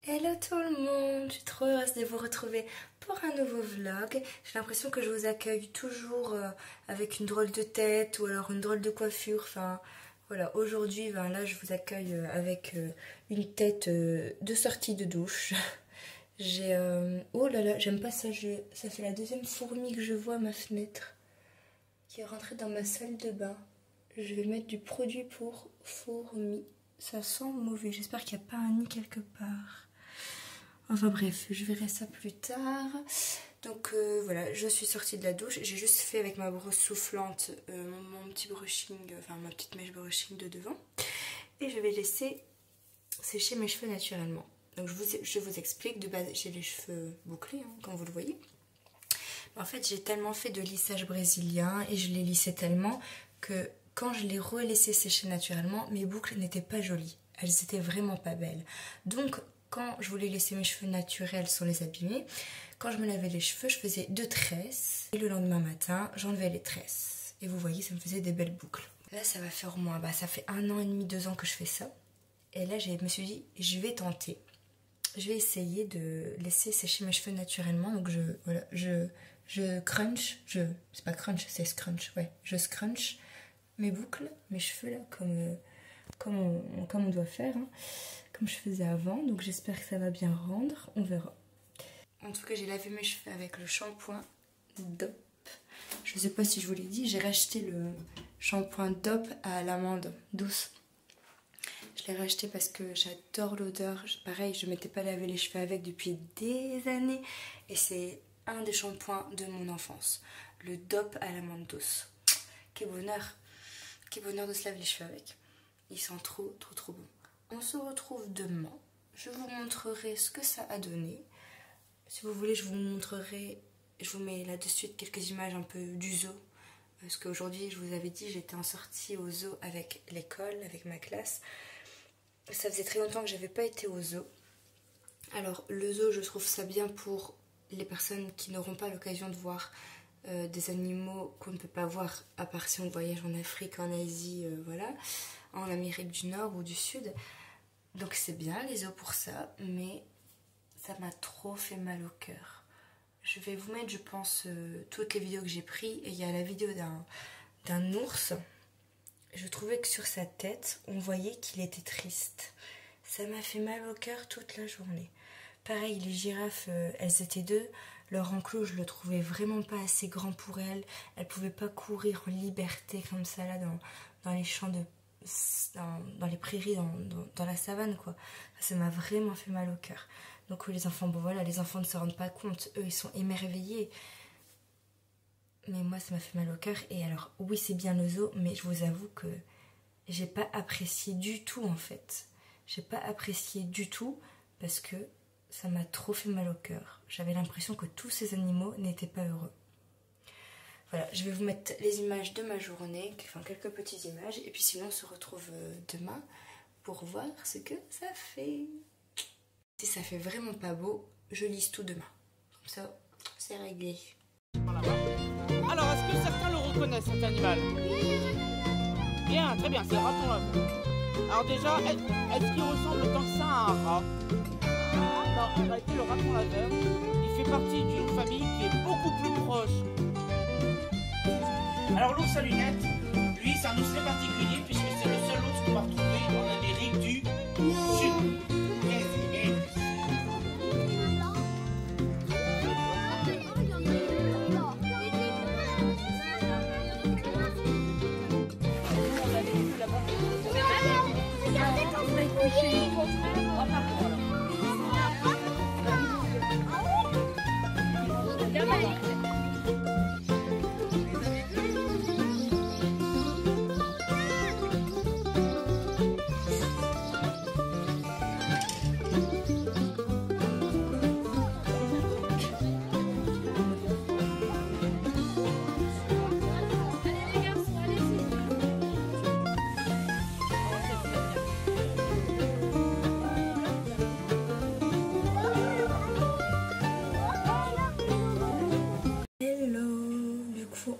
Hello tout le monde, je suis trop heureuse de vous retrouver pour un nouveau vlog. J'ai l'impression que je vous accueille toujours avec une drôle de tête ou alors une drôle de coiffure. Enfin voilà, aujourd'hui là je vous accueille avec une tête de sortie de douche. J'ai oh là là, j'aime pas ça, ça fait la deuxième fourmi que je vois à ma fenêtre qui est rentrée dans ma salle de bain. Je vais mettre du produit pour fourmis. Ça sent mauvais, j'espère qu'il n'y a pas un nid quelque part. Enfin bref, je verrai ça plus tard. Donc voilà, je suis sortie de la douche. J'ai juste fait avec ma brosse soufflante mon petit brushing, enfin ma petite mèche brushing de devant. Et je vais laisser sécher mes cheveux naturellement. Donc je vous explique, de base j'ai les cheveux bouclés, hein, comme vous le voyez. En fait j'ai tellement fait de lissage brésilien et je les lissais tellement que quand je les relaissais sécher naturellement, mes boucles n'étaient pas jolies. Elles étaient vraiment pas belles. Donc quand je voulais laisser mes cheveux naturels sans les abîmer, quand je me lavais les cheveux, je faisais 2 tresses. Et le lendemain matin, j'enlevais les tresses. Et vous voyez, ça me faisait des belles boucles. Là, ça va faire au moins, ça fait 1 an et demi, 2 ans que je fais ça. Et là, je me suis dit, je vais tenter. Je vais essayer de laisser sécher mes cheveux naturellement. Donc, je crunch. C'est pas crunch, c'est scrunch. Ouais, je scrunch mes boucles, mes cheveux là, comme on doit faire, hein, comme je faisais avant. Donc j'espère que ça va bien rendre, on verra. En tout cas, j'ai lavé mes cheveux avec le shampoing DOP. Je sais pas si je vous l'ai dit, j'ai racheté le shampoing DOP à l'amande douce. Je l'ai racheté parce que j'adore l'odeur. Pareil, je m'étais pas lavé les cheveux avec depuis des années. Et c'est un des shampoings de mon enfance. Le DOP à l'amande douce. Quel bonheur! Quel bonheur de se laver les cheveux avec. Ils sont trop bon. On se retrouve demain. Je vous montrerai ce que ça a donné. Si vous voulez, je vous montrerai. Je vous mets là de suite quelques images un peu du zoo. Parce qu'aujourd'hui, je vous avais dit, j'étais en sortie au zoo avec l'école, avec ma classe. Ça faisait très longtemps que j'avais pas été au zoo. Alors, le zoo, je trouve ça bien pour les personnes qui n'auront pas l'occasion de voir des animaux qu'on ne peut pas voir à part si on voyage en Afrique, en Asie, voilà, en Amérique du Nord ou du Sud. Donc c'est bien les zoos pour ça, mais ça m'a trop fait mal au cœur. Je vais vous mettre, je pense, toutes les vidéos que j'ai prises. Et il y a la vidéo d'un ours. Je trouvais que sur sa tête, on voyait qu'il était triste. Ça m'a fait mal au cœur toute la journée. Pareil, les girafes, elles étaient 2. Leur enclos, je le trouvais vraiment pas assez grand pour elles. Elles pouvaient pas courir en liberté comme ça là dans les champs dans les prairies, dans la savane quoi. Ça m'a vraiment fait mal au cœur. Donc les enfants, bon voilà, les enfants ne se rendent pas compte. Eux, ils sont émerveillés. Mais moi, ça m'a fait mal au cœur. Et alors, oui, c'est bien le zoo, mais je vous avoue que j'ai pas apprécié du tout en fait. J'ai pas apprécié du tout parce que ça m'a trop fait mal au cœur. J'avais l'impression que tous ces animaux n'étaient pas heureux. Voilà, je vais vous mettre les images de ma journée, enfin quelques petites images, et puis sinon on se retrouve demain pour voir ce que ça fait. Si ça fait vraiment pas beau, je lisse tout demain. Comme ça, c'est réglé. Alors, est-ce que certains le reconnaissent, cet animal? Bien, très bien, c'est le raton laveur. Alors déjà, est-ce qu'il ressemble tant que ça à un rat? Non, en réalité, le raton laveur, il fait partie d'une famille qui est beaucoup plus proche. Alors l'ours à lunettes, lui, c'est un ours très particulier puisque c'est le seul ours qu'on va retrouver en Amérique du Sud.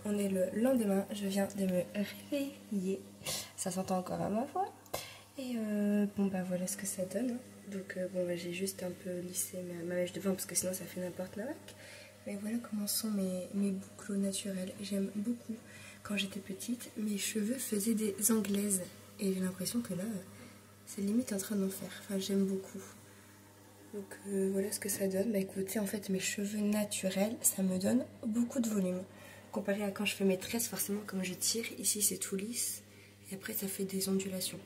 On est le lendemain, je viens de me réveiller, ça s'entend encore à ma voix, Et bon bah voilà ce que ça donne. Hein. Donc bon bah j'ai juste un peu lissé ma mèche devant parce que sinon ça fait n'importe quoi. Mais voilà comment sont mes boucles au naturel. J'aime beaucoup. Quand j'étais petite, mes cheveux faisaient des anglaises. Et j'ai l'impression que là, c'est limite en train d'en faire. Enfin j'aime beaucoup. Donc voilà ce que ça donne. Bah écoutez, en fait mes cheveux naturels, ça me donne beaucoup de volume. Comparé à quand je fais mes tresses, forcément comme je tire, ici c'est tout lisse. Et après ça fait des ondulations.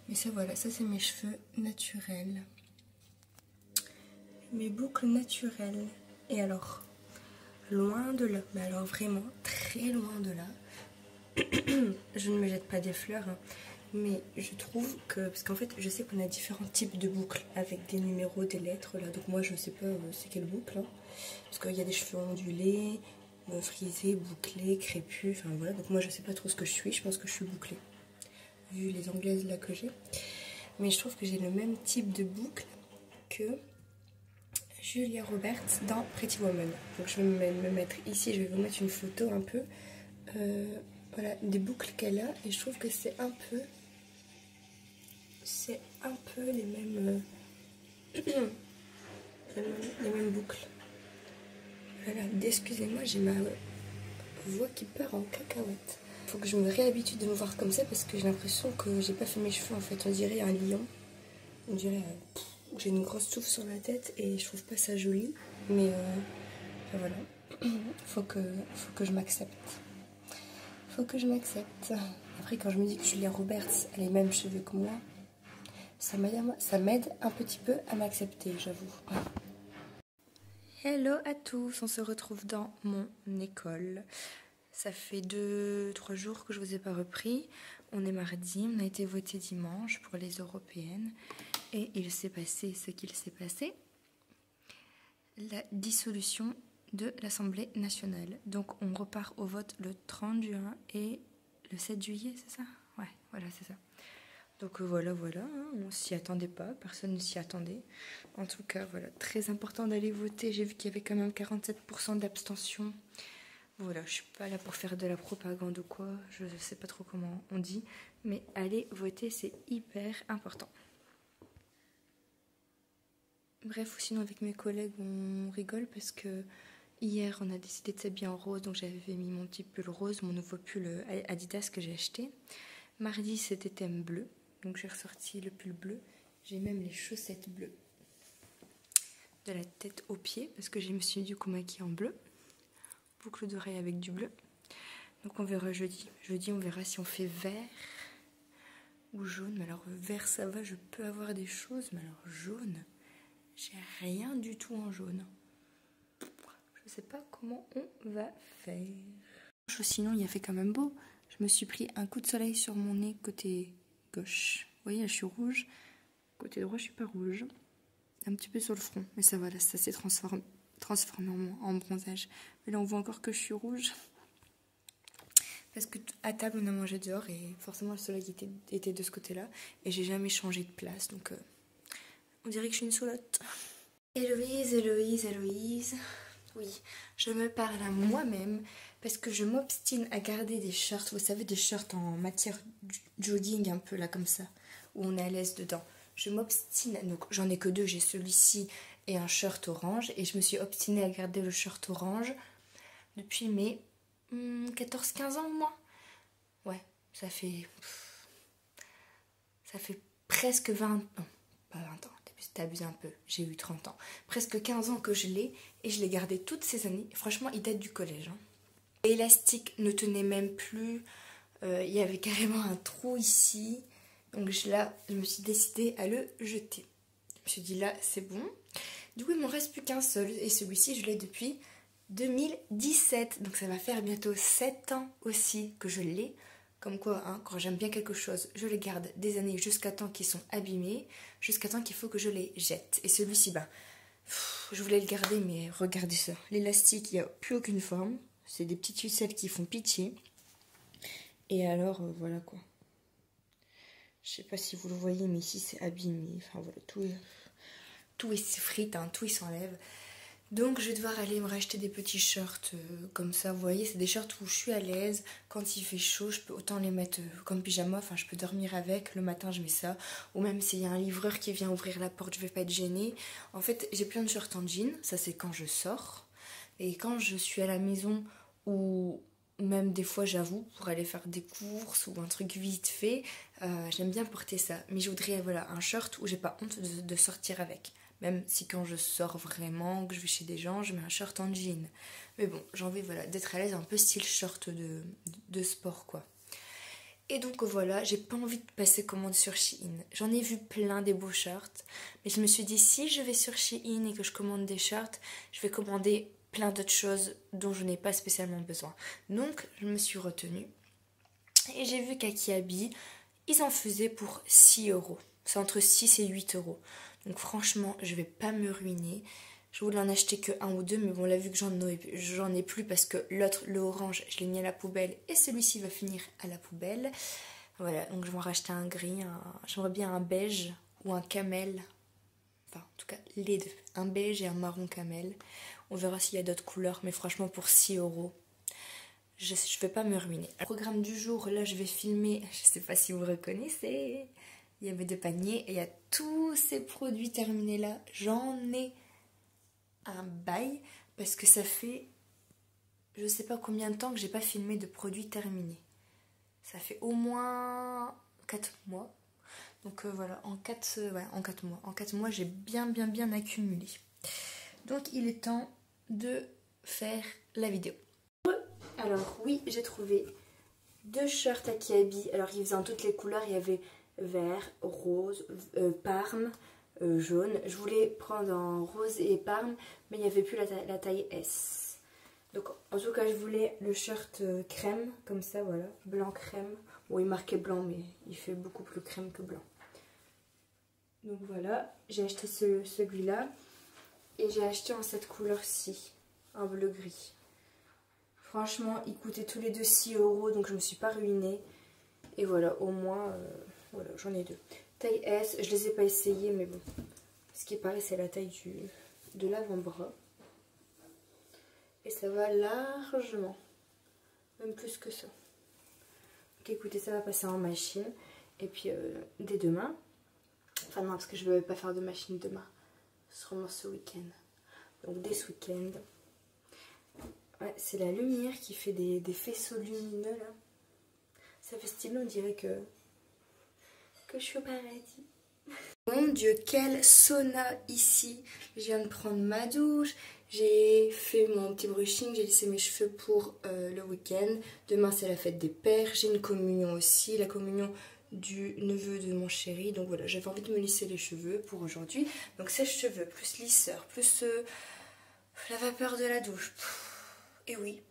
Mais ça voilà, ça c'est mes cheveux naturels. Mes boucles naturelles. Et alors, loin de là, mais alors vraiment très loin de là, je ne me jette pas des fleurs, hein, mais je trouve que, parce qu'en fait je sais qu'on a différents types de boucles avec des numéros, des lettres là, donc moi je sais pas c'est quelle boucle, hein, parce qu'il y a des cheveux ondulés, frisés, bouclés, crépus, enfin voilà, donc moi je sais pas trop ce que je suis, je pense que je suis bouclée, vu les anglaises là que j'ai, mais je trouve que j'ai le même type de boucle que Julia Roberts dans Pretty Woman. Donc je vais me mettre ici, je vais vous mettre une photo un peu, voilà, des boucles qu'elle a, et je trouve que c'est un peu les mêmes, les mêmes boucles. Voilà, excusez-moi, j'ai ma voix qui part en cacahuète. Faut que je me réhabitue de me voir comme ça parce que j'ai l'impression que j'ai pas fait mes cheveux en fait, on dirait un lion, on dirait j'ai une grosse touffe sur la tête et je trouve pas ça joli, mais enfin, voilà, faut que je m'accepte. Faut que je m'accepte. Après quand je me dis que Julia Roberts a les mêmes cheveux que moi, ça m'aide un petit peu à m'accepter, j'avoue. Hello à tous, on se retrouve dans mon école. Ça fait 2-3 jours que je vous ai pas repris. On est mardi, on a été voté dimanche pour les européennes. Et il s'est passé ce qu'il s'est passé. La dissolution de l'Assemblée nationale. Donc on repart au vote le 30 juin et le 7 juillet, c'est ça? Ouais, voilà, c'est ça. Donc voilà, hein, on s'y attendait pas, personne ne s'y attendait. En tout cas, voilà, très important d'aller voter. J'ai vu qu'il y avait quand même 47% d'abstention. Voilà, je suis pas là pour faire de la propagande ou quoi, je sais pas trop comment on dit, mais aller voter, c'est hyper important. Bref, ou sinon avec mes collègues, on rigole parce que hier, on a décidé de s'habiller en rose, donc j'avais mis mon petit pull rose, mon nouveau pull Adidas que j'ai acheté. Mardi, c'était thème bleu, donc j'ai ressorti le pull bleu. J'ai même les chaussettes bleues, de la tête aux pieds, parce que je me suis du coup maquillée en bleu. Boucle d'oreille avec du bleu. Donc on verra jeudi. Jeudi, on verra si on fait vert ou jaune. Mais alors vert, ça va, je peux avoir des choses, mais alors jaune, j'ai rien du tout en jaune. Je sais pas comment on va faire. Sinon, il a fait quand même beau. Je me suis pris un coup de soleil sur mon nez côté gauche. Vous voyez, là, je suis rouge. Côté droit, je suis pas rouge. Un petit peu sur le front. Mais ça va, là, ça s'est transformé en bronzage. Mais là, on voit encore que je suis rouge. Parce que à table, on a mangé dehors et forcément, le soleil était de ce côté-là. Et j'ai jamais changé de place. Donc, on dirait que je suis une soulotte. Héloïse. Oui, je me parle à moi-même parce que je m'obstine à garder des shirts. Vous savez, des shirts en matière jogging, un peu là comme ça, où on est à l'aise dedans. Je m'obstine, donc j'en ai que 2, j'ai celui-ci et un shirt orange. Et je me suis obstinée à garder le shirt orange depuis mes 14-15 ans au moins. Ouais, ça fait presque 20 ans. Non, pas 20 ans. T'as abusé un peu, j'ai eu 30 ans. Presque 15 ans que je l'ai et je l'ai gardé toutes ces années. Franchement, il date du collège. Hein. L'élastique ne tenait même plus. Il y avait carrément un trou ici. Donc là, je me suis décidée à le jeter. Je me suis dit là, c'est bon. Du coup, il m'en reste plus qu'un seul. Et celui-ci, je l'ai depuis 2017. Donc ça va faire bientôt 7 ans aussi que je l'ai. Comme quoi, hein, quand j'aime bien quelque chose, je les garde des années jusqu'à temps qu'ils sont abîmés, jusqu'à temps qu'il faut que je les jette. Et celui-ci, je voulais le garder, mais regardez ça. L'élastique, il n'y a plus aucune forme. C'est des petites ficelles qui font pitié. Et alors, voilà quoi. Je sais pas si vous le voyez, mais ici c'est abîmé. Enfin voilà, tout est frite, hein, tout il s'enlève. Donc je vais devoir aller me racheter des petits shorts comme ça, vous voyez, c'est des shorts où je suis à l'aise. Quand il fait chaud, je peux autant les mettre comme pyjama, enfin je peux dormir avec, le matin je mets ça. Ou même s'il y a un livreur qui vient ouvrir la porte, je vais pas être gênée. En fait, j'ai plein de shorts en jean, ça c'est quand je sors. Et quand je suis à la maison, ou même des fois j'avoue, pour aller faire des courses ou un truc vite fait, j'aime bien porter ça. Mais je voudrais voilà, un short où j'ai pas honte de sortir avec. Même si quand je sors vraiment, que je vais chez des gens, je mets un short en jean. Mais bon, j'ai envie voilà, d'être à l'aise, un peu style short de sport quoi. Et donc voilà, j'ai pas envie de passer commande sur Shein. J'en ai vu plein des beaux shorts. Mais je me suis dit, si je vais sur Shein et que je commande des shorts, je vais commander plein d'autres choses dont je n'ai pas spécialement besoin. Donc je me suis retenue. Et j'ai vu qu'à Kiabi, ils en faisaient pour 6 euros. C'est entre 6 et 8 euros. Donc franchement, je vais pas me ruiner. Je voulais en acheter que un ou deux, mais bon, là, vu que j'en ai plus parce que l'autre, le orange, je l'ai mis à la poubelle et celui-ci va finir à la poubelle. Voilà, donc je vais en racheter un gris, j'aimerais bien un beige ou un camel. Enfin, en tout cas, les deux. Un beige et un marron camel. On verra s'il y a d'autres couleurs, mais franchement, pour 6 euros, je vais pas me ruiner. Le programme du jour, là, je vais filmer, je sais pas si vous reconnaissez. Il y avait 2 paniers et il y a tous ces produits terminés là. J'en ai un bail parce que ça fait je sais pas combien de temps que j'ai pas filmé de produits terminés. Ça fait au moins 4 mois. Donc voilà, en 4 mois. En 4 mois, j'ai bien accumulé. Donc il est temps de faire la vidéo. Alors oui, j'ai trouvé 2 shorts à Kiabi. Alors ils faisaient en toutes les couleurs, il y avait vert, rose, parme, jaune. Je voulais prendre en rose et parme, mais il n'y avait plus la taille S. Donc en tout cas, je voulais le shirt crème, comme ça, voilà, blanc crème. Bon, il marquait blanc, mais il fait beaucoup plus crème que blanc. Donc voilà, j'ai acheté celui-là. Et j'ai acheté en cette couleur-ci, un bleu gris. Franchement, ils coûtaient tous les deux 6 euros, donc je me suis pas ruinée. Et voilà, au moins... voilà, j'en ai 2. Taille S, je les ai pas essayés, mais bon. Ce qui paraît, c'est la taille de l'avant-bras. Et ça va largement. Même plus que ça. Donc écoutez, ça va passer en machine. Et puis, dès demain. Enfin non, parce que je ne vais pas faire de machine demain. Ce sera ce week-end. Donc dès ce week-end. Ouais, c'est la lumière qui fait des faisceaux lumineux là. Ça fait stylé, on dirait que je suis au paradis. Mon Dieu, quel sauna ici. Je viens de prendre ma douche, j'ai fait mon petit brushing, j'ai lissé mes cheveux pour le week-end. Demain c'est la fête des pères, j'ai une communion aussi, la communion du neveu de mon chéri. Donc voilà, j'avais envie de me lisser les cheveux pour aujourd'hui. Donc sèche-cheveux, plus lisseur, plus la vapeur de la douche. Et oui,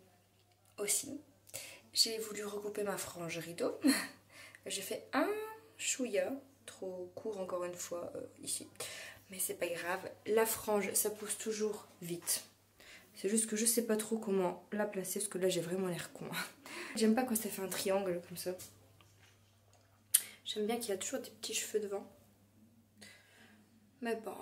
aussi, j'ai voulu recouper ma frange rideau. J'ai fait un chouïa, trop court encore une fois ici, mais c'est pas grave. La frange, ça pousse toujours vite. C'est juste que je sais pas trop comment la placer parce que là j'ai vraiment l'air con. J'aime pas quand ça fait un triangle comme ça. J'aime bien qu'il y a toujours des petits cheveux devant. Mais bon,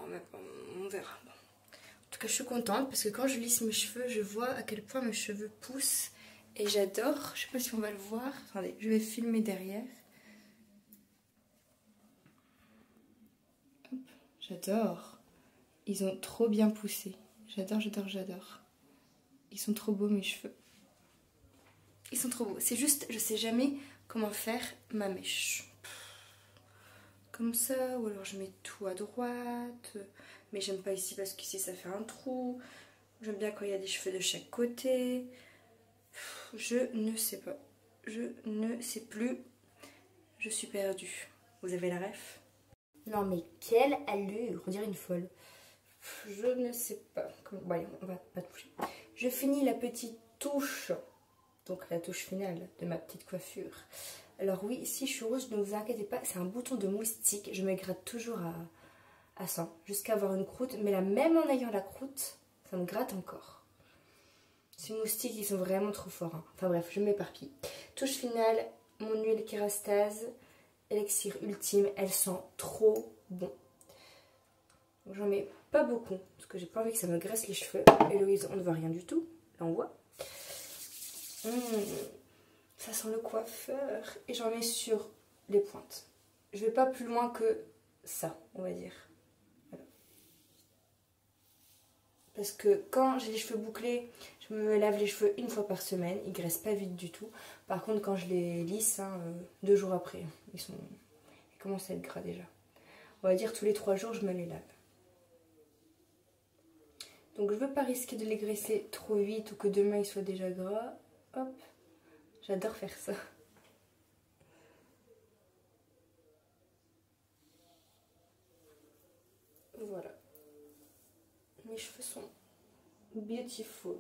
on verra. Bon. En tout cas, je suis contente parce que quand je lisse mes cheveux, je vois à quel point mes cheveux poussent. Et j'adore. Je sais pas si on va le voir. Attendez, je vais filmer derrière. J'adore. Ils ont trop bien poussé. J'adore. Ils sont trop beaux mes cheveux. Ils sont trop beaux. C'est juste, je sais jamais comment faire ma mèche. Comme ça, ou alors je mets tout à droite. Mais j'aime pas ici parce qu'ici ça fait un trou. J'aime bien quand il y a des cheveux de chaque côté. Je ne sais pas. Je ne sais plus. Je suis perdue. Vous avez la ref? Non mais quelle allure, on dirait une folle. Je ne sais pas. Bon, on va pas toucher. Je finis la petite touche. Donc la touche finale de ma petite coiffure. Alors oui, si je suis rouge, ne vous inquiétez pas, c'est un bouton de moustique. Je me gratte toujours à 100 jusqu'à avoir une croûte. Mais là, même en ayant la croûte, ça me gratte encore. Ces moustiques, ils sont vraiment trop forts. Hein. Enfin bref, je m'éparpille. Touche finale, mon huile Kérastase, élixir ultime. Elle sent trop bon. Donc j'en mets pas beaucoup, parce que j'ai pas envie que ça me graisse les cheveux. Héloïse, on ne voit rien du tout. Là on voit. Ça sent le coiffeur. Et j'en mets sur les pointes. Je vais pas plus loin que ça, on va dire. Voilà. Parce que quand j'ai les cheveux bouclés, je me lave les cheveux une fois par semaine. Ils graissent pas vite du tout. Par contre, quand je les lisse, 2 jours après, ils commencent à être gras déjà. On va dire tous les 3 jours, je me les lave. Donc je veux pas risquer de les graisser trop vite ou que demain ils soient déjà gras. Hop, j'adore faire ça. Voilà. Mes cheveux sont beautiful.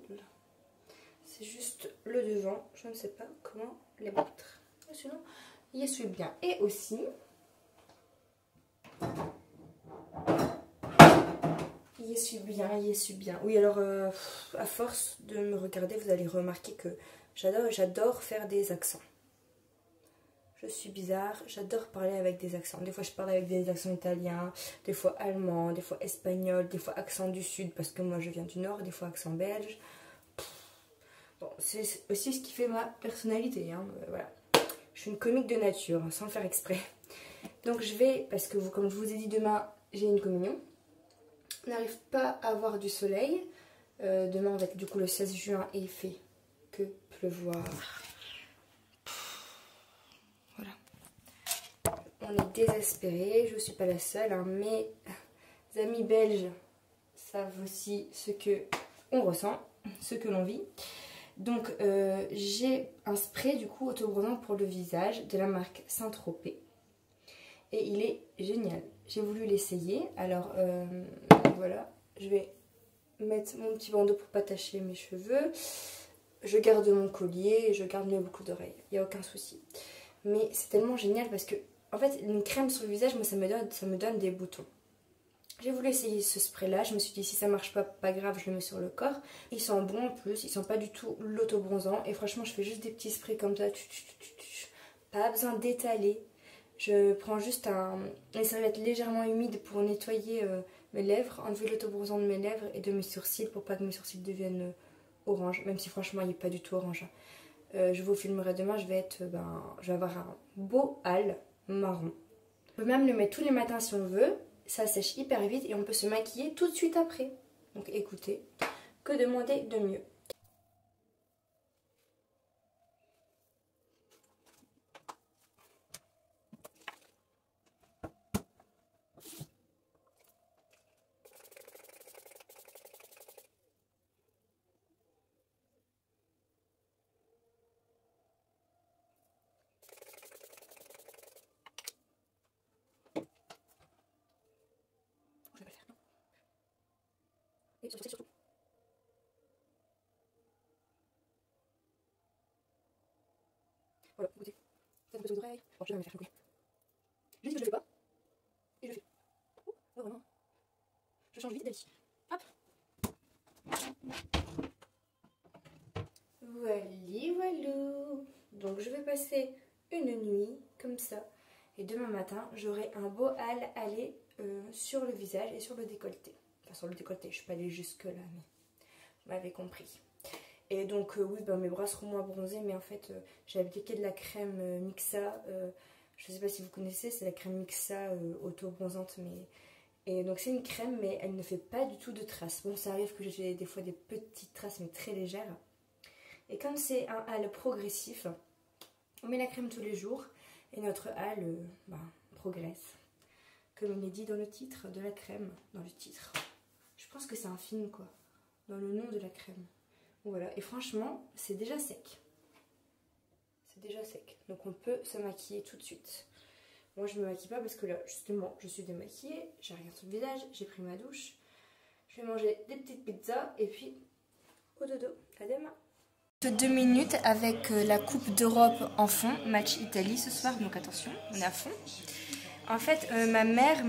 C'est juste le devant, je ne sais pas comment les mettre. Sinon, il essuie bien. Et aussi, il essuie bien, il essuie bien. Oui, alors, à force de me regarder, vous allez remarquer que j'adore faire des accents. Je suis bizarre, j'adore parler avec des accents. Des fois, je parle avec des accents italiens, des fois allemands, des fois espagnols, des fois accent du sud, parce que moi, je viens du nord, des fois accent belge. Bon, c'est aussi ce qui fait ma personnalité, hein. Voilà. Je suis une comique de nature, sans le faire exprès. Donc je vais, parce que comme je vous ai dit, demain, j'ai une communion. On n'arrive pas à avoir du soleil. Demain, on va être du coup le 16 juin et il fait que pleuvoir. Voilà. On est désespérés, je ne suis pas la seule, hein. Mes amis belges savent aussi ce que on ressent, ce que l'on vit. Donc j'ai un spray du coup autobronzant pour le visage de la marque Saint-Tropez. Et il est génial. J'ai voulu l'essayer. Alors voilà, je vais mettre mon petit bandeau pour pas tacher mes cheveux. Je garde mon collier et je garde mes boucles d'oreilles. Il n'y a aucun souci. Mais c'est tellement génial parce que en fait une crème sur le visage, moi ça me donne des boutons. J'ai voulu essayer ce spray là, je me suis dit si ça marche pas, pas grave, je le mets sur le corps. Il sent bon en plus, il sent pas du tout l'autobronzant et franchement je fais juste des petits sprays comme ça, pas besoin d'étaler. Je prends juste une serviette légèrement humide pour nettoyer mes lèvres, enlever l'autobronzant de mes lèvres et de mes sourcils pour pas que mes sourcils deviennent orange, même si franchement il n'est pas du tout orange. Je vous filmerai demain, je vais avoir un beau hâle marron. On peut même le mettre tous les matins si on veut. Ça sèche hyper vite et on peut se maquiller tout de suite après. Donc écoutez, que demander de mieux? Et surtout. Voilà, écoutez, ça me fait d'oreille. Bon, je vais me faire couper. Je dis que je le fais pas. Et je le fais. Oh, vraiment. Je change vite d'avis. Hop. Voilou. Donc je vais passer une nuit comme ça. Et demain matin, j'aurai un beau hâle allé sur le visage et sur le décolleté. Enfin, sur le décolleté, je suis pas allée jusque là, mais vous m'avez compris. Et donc oui, mes bras seront moins bronzés, mais en fait j'ai appliqué de la crème Mixa. Je sais pas si vous connaissez, c'est la crème Mixa auto-bronzante. Et donc c'est une crème, mais elle ne fait pas du tout de traces. Bon, ça arrive que j'ai des fois des petites traces, mais très légères. Et comme c'est un hâle progressif, on met la crème tous les jours et notre hâle progresse. Comme il est dit dans le titre de la crème, dans le titre. Je pense que c'est un film quoi, dans le nom de la crème. Voilà, et franchement, c'est déjà sec. C'est déjà sec. Donc on peut se maquiller tout de suite. Moi je me maquille pas parce que là, justement, je suis démaquillée, j'ai rien sur le visage, j'ai pris ma douche. Je vais manger des petites pizzas et puis au dodo. À demain. 2 minutes avec la Coupe d'Europe en fond, match Italie ce soir, donc attention, on est à fond. En fait, ma mère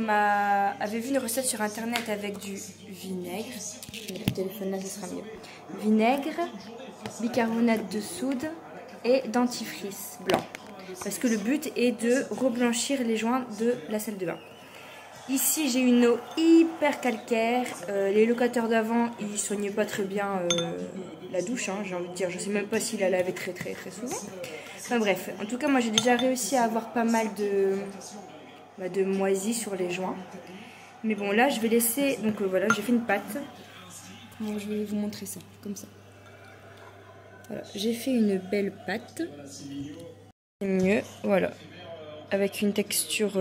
avait vu une recette sur internet avec du vinaigre. Je vais mettre le téléphone là, ce sera mieux. Vinaigre, bicarbonate de soude et dentifrice blanc. Parce que le but est de reblanchir les joints de la salle de bain. Ici, j'ai une eau hyper calcaire. Les locataires d'avant, ils soignaient pas très bien la douche, hein, j'ai envie de dire. Je sais même pas s'ils la lavaient très souvent. Enfin bref, en tout cas, moi j'ai déjà réussi à avoir pas mal de moisis sur les joints. Mais bon, là, je vais laisser... Donc voilà, j'ai fait une pâte. Bon, je vais vous montrer ça, comme ça. Voilà, j'ai fait une belle pâte. C'est mieux, voilà. Avec une texture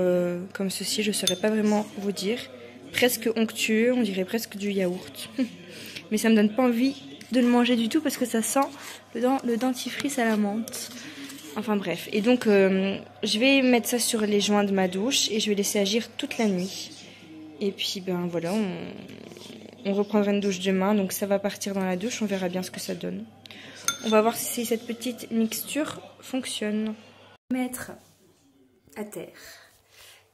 comme ceci, je ne saurais pas vraiment vous dire. Presque onctueux, on dirait presque du yaourt. Mais ça me donne pas envie de le manger du tout parce que ça sent le dentifrice à la menthe. Enfin bref. Et donc, je vais mettre ça sur les joints de ma douche et je vais laisser agir toute la nuit. Et puis, ben voilà, on reprendra une douche demain. Donc ça va partir dans la douche, on verra bien ce que ça donne. On va voir si cette petite mixture fonctionne. Mettre à terre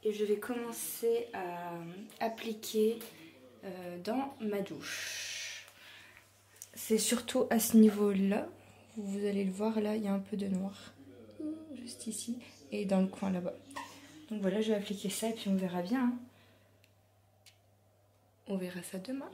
et je vais commencer à appliquer dans ma douche. C'est surtout à ce niveau là, vous allez le voir, là il y a un peu de noir juste ici et dans le coin là-bas. Donc voilà, je vais appliquer ça et puis on verra bien, hein. On verra ça demain.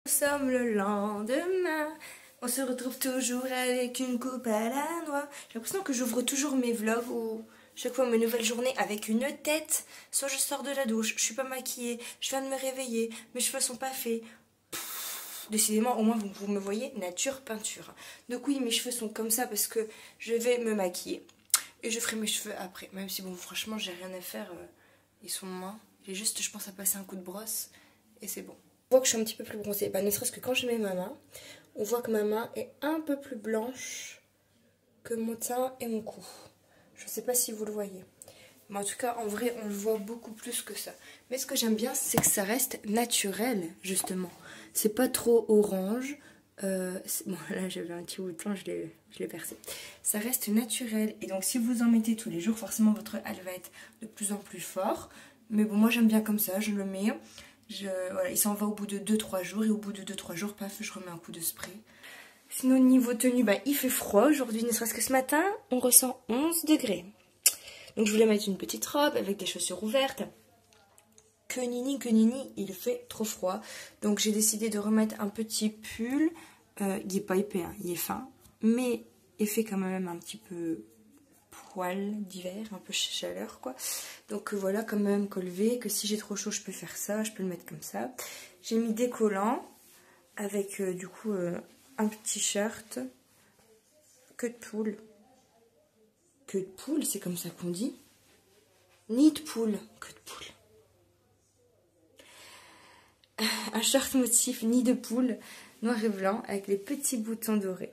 Nous sommes le lendemain, on se retrouve toujours avec une coupe à la noix. J'ai l'impression que j'ouvre toujours mes vlogs ou chaque fois mes nouvelles journées avec une tête. Soit je sors de la douche, je suis pas maquillée, je viens de me réveiller, mes cheveux sont pas faits. Décidément, au moins vous me voyez, nature peinture. Donc oui, mes cheveux sont comme ça parce que je vais me maquiller et je ferai mes cheveux après. Même si bon, franchement, j'ai rien à faire, ils sont moins. J'ai juste, je pense, à passer un coup de brosse et c'est bon. On voit que je suis un petit peu plus bronzée, ne serait-ce que quand je mets ma main, on voit que ma main est un peu plus blanche que mon teint et mon cou. Je ne sais pas si vous le voyez. Mais en tout cas, en vrai, on le voit beaucoup plus que ça. Mais ce que j'aime bien, c'est que ça reste naturel, justement. C'est pas trop orange. Bon, là, j'avais un petit bouton, je l'ai percé. Ça reste naturel. Et donc, si vous en mettez tous les jours, forcément, votre hâle va être de plus en plus fort. Mais bon, moi, j'aime bien comme ça, je le mets. Voilà, il s'en va au bout de 2-3 jours et au bout de 2-3 jours, paf, je remets un coup de spray. Sinon, niveau tenue, il fait froid aujourd'hui, ne serait-ce que ce matin, on ressent 11 degrés. Donc je voulais mettre une petite robe avec des chaussures ouvertes. Que nini, il fait trop froid. Donc j'ai décidé de remettre un petit pull. Il n'est pas épais, hein, il est fin, mais il fait quand même un petit peu poil d'hiver, un peu chaleur quoi. Donc voilà, quand même col V, que si j'ai trop chaud je peux faire ça, je peux le mettre comme ça. J'ai mis des collants avec du coup un petit shirt, queue de poule. Queue de poule, c'est comme ça qu'on dit. Nid de poule, queue de poule. Un shirt motif nid de poule, noir et blanc, avec les petits boutons dorés.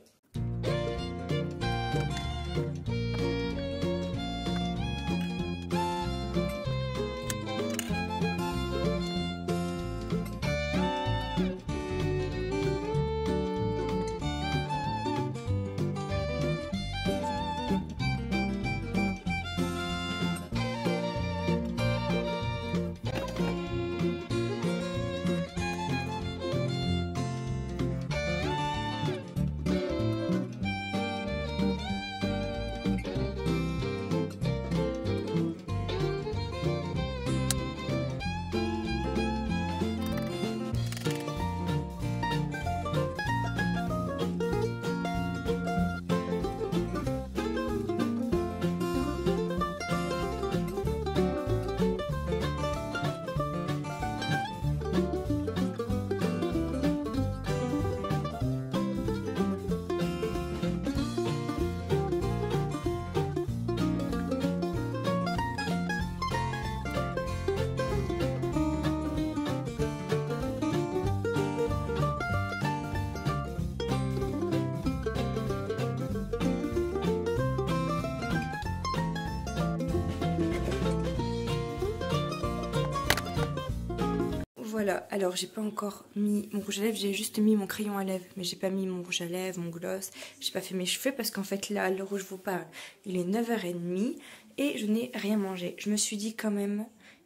Voilà, alors j'ai pas encore mis mon rouge à lèvres, j'ai juste mis mon crayon à lèvres, mais j'ai pas mis mon rouge à lèvres, mon gloss, j'ai pas fait mes cheveux parce qu'en fait là, à l'heure où je vous parle, il est 9h30 et je n'ai rien mangé. Je me suis dit quand même,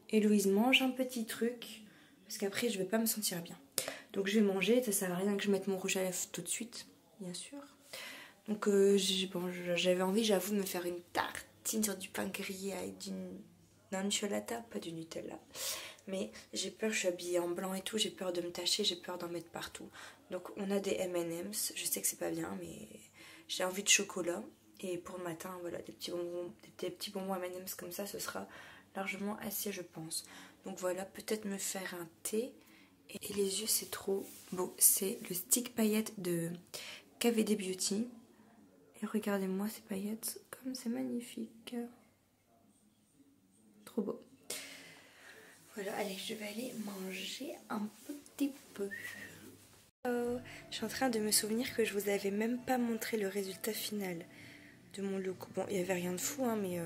Héloïse, mange un petit truc parce qu'après je vais pas me sentir bien. Donc je vais manger, ça sert à rien que je mette mon rouge à lèvres tout de suite, bien sûr. Donc j'avais envie, j'avoue, de me faire une tartine sur du pain grillé avec du nocciolata, pas du Nutella. Mais j'ai peur, je suis habillée en blanc et tout, j'ai peur de me tacher, j'ai peur d'en mettre partout. Donc on a des M&M's, je sais que c'est pas bien, mais j'ai envie de chocolat. Et pour le matin, voilà, des petits bonbons M&M's comme ça, ce sera largement assez, je pense. Donc voilà, peut-être me faire un thé. Et les yeux, c'est trop beau. C'est le stick paillettes de KVD Beauty. Et regardez-moi ces paillettes, comme c'est magnifique. Trop beau. Voilà, allez, je vais aller manger un petit peu. Oh, je suis en train de me souvenir que je vous avais même pas montré le résultat final de mon look. Bon, il n'y avait rien de fou, hein, mais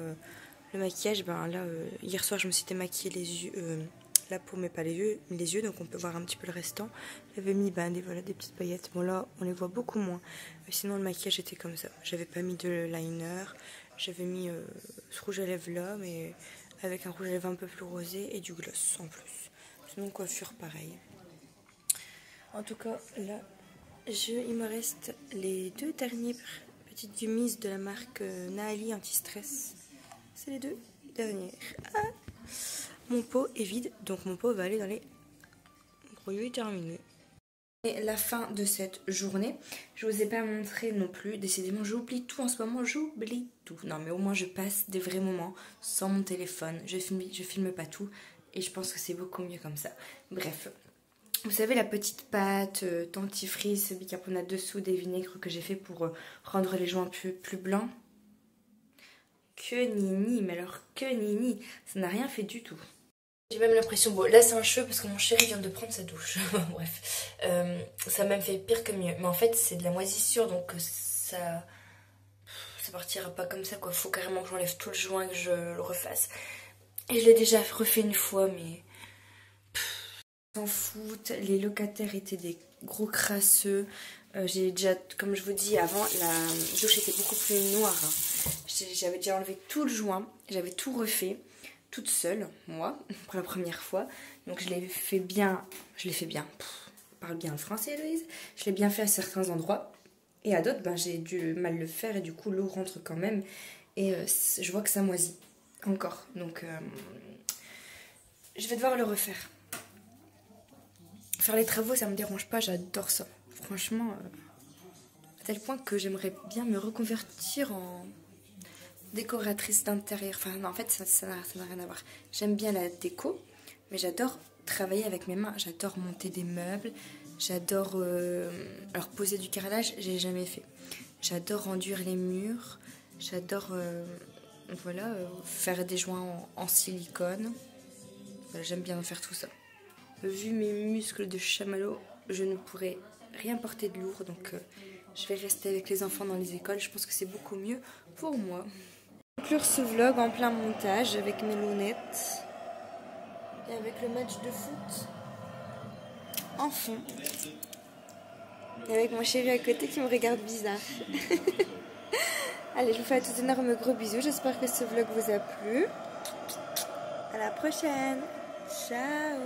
le maquillage, ben là, hier soir, je me suis démaquillée les yeux, la peau, mais pas les yeux, donc on peut voir un petit peu le restant. J'avais mis voilà, des petites paillettes. Bon, là, on les voit beaucoup moins. Sinon, le maquillage était comme ça. J'avais pas mis de liner, j'avais mis ce rouge à lèvres là, mais avec un rouge à lèvres un peu plus rosé et du gloss en plus. Sinon, coiffure pareil. En tout cas, là, il me reste les 2 derniers petites gummies de la marque Naali Anti-Stress. C'est les 2 dernières. Ah, mon pot est vide, donc mon pot va aller dans les brouillons terminés. Et la fin de cette journée, je vous ai pas montré non plus, décidément j'oublie tout en ce moment, j'oublie tout. Non mais au moins je passe des vrais moments sans mon téléphone, je filme pas tout et je pense que c'est beaucoup mieux comme ça. Bref, vous savez la petite pâte dentifrice, bicarbonate de soude et vinaigre que j'ai fait pour rendre les joints plus blancs. Que nini, mais alors que nini, ça n'a rien fait du tout. J'ai même l'impression, bon là c'est un cheveu parce que mon chéri vient de prendre sa douche, bref, ça m'a même fait pire que mieux, mais en fait c'est de la moisissure donc ça partira pas comme ça quoi, faut carrément que j'enlève tout le joint et que je le refasse. Et je l'ai déjà refait une fois mais s'en foutent, les locataires étaient des gros crasseux, j'ai déjà, comme je vous dis avant, la douche était beaucoup plus noire, hein. J'avais déjà enlevé tout le joint, j'avais tout refait. Toute seule, moi, pour la première fois. Donc je l'ai fait bien. Parle bien le français, Héloïse. Je l'ai bien fait à certains endroits. Et à d'autres, ben, j'ai dû mal le faire. Et du coup, l'eau rentre quand même. Et je vois que ça moisit. Encore. Donc, je vais devoir le refaire. Faire les travaux, ça me dérange pas. J'adore ça. Franchement, à tel point que j'aimerais bien me reconvertir en décoratrice d'intérieur. Enfin non, en fait ça n'a rien à voir. J'aime bien la déco, mais j'adore travailler avec mes mains. J'adore monter des meubles, j'adore alors poser du carrelage, j'ai jamais fait. J'adore enduire les murs, j'adore voilà, faire des joints en silicone. Voilà, j'aime bien faire tout ça. Vu mes muscles de chamallow, je ne pourrais rien porter de lourd, donc je vais rester avec les enfants dans les écoles. Je pense que c'est beaucoup mieux pour moi. Conclure ce vlog en plein montage avec mes lunettes et avec le match de foot en fond et avec mon chéri à côté qui me regarde bizarre. Allez, je vous fais à tous d'énormes gros bisous, j'espère que ce vlog vous a plu. À la prochaine, ciao.